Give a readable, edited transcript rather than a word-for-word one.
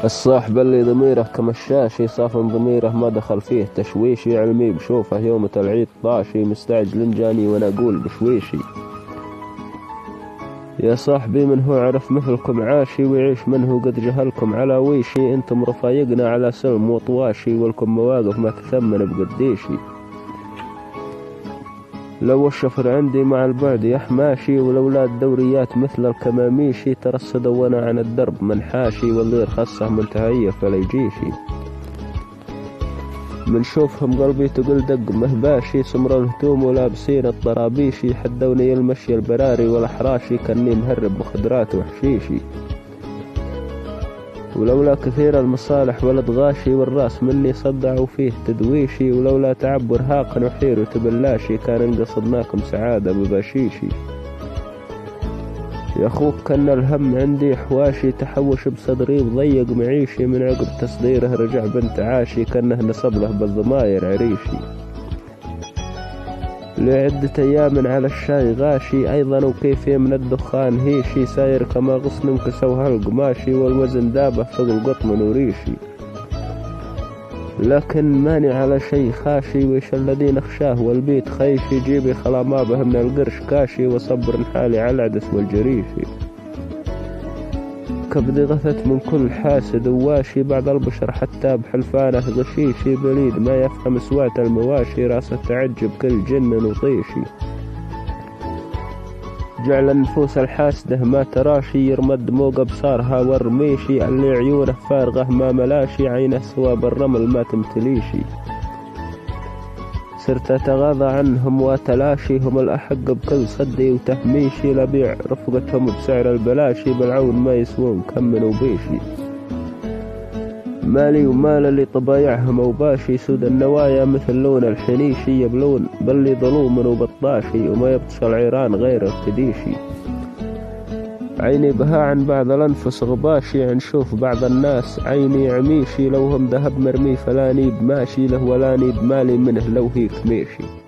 الصاحب اللي ضميره كمشاشي صافن ضميره ما دخل فيه تشويشي، علمي بشوفه يومة العيد طاشي، مستعجل جاني وانا اقول بشويشي. يا صاحبي من هو عرف مثلكم عاشي، ويعيش من هو قد جهلكم على ويشي، انتم رفايقنا على سلم وطواشي، ولكم مواقف ما تثمن بقديشي. لو الشفر عندي مع البعد يحماشي، ولولا الدوريات مثل الكماميشي، ترصدوا وانا عن الدرب منحاشي، واللي يرخصه منتهيه فلا يجيشي. من شوفهم قلبي تقول دق مهباشي، سمر الهتوم ولابسين الطرابيشي، حدوني المشي البراري والأحراشي، كني مهرب مخدرات وحشيشي. ولولا كثير المصالح والادغاشي، والراس مني صدعوا فيه تدويشي، ولولا تعب ورهاق وحير وتبلاشي، كان قصدناكم سعادة ببشيشي. يا أخوك كان الهم عندي حواشي، تحوش بصدري وضيق معيشي، من عقب تصديره رجع بنت عاشي، كانه نصب له بالضماير عريشي. لعدة أيام على الشاي غاشي، أيضا وكيف من الدخان هيشي، ساير كما غصن كسوها القماشي، والوزن دابه فوق القطن وريشي. لكن ماني على شي خاشي، ويش الذي نخشاه والبيت خيشي، جيبي خلا ما به من القرش كاشي، وصبر حالي على العدس والجريشي. كبدي غثت من كل حاسد وواشي، بعض البشر حتى بحلفانه غشيشي، بليد ما يفهم سوات المواشي، راسه تعجب كل جن وطيشي. جعل النفوس الحاسده ما تراشي، يرمد موق بصارها والرميشي، اللي عيونه فارغه ما ملاشي، عينه سواب الرمل ما تمتليشي. صرت أتغاضى عنهم وتلاشي، هم الأحق بكل صدي وتهميشي، لبيع رفقتهم بسعر البلاشي، بالعون ما يسوون كم وبيشي. مالي ومال اللي طبايعهم وباشي، سود النوايا مثل لون الحنيشي، يبلون بلي ظلوم وبطاشي، وما يبطش العيران غير الكديشي. عيني بها عن بعض الأنفس غباشي، عن شوف بعض الناس عيني عميشي، لو هم ذهب مرمي فلاني بماشي له، ولاني بمالي منه لو هيك ميشي.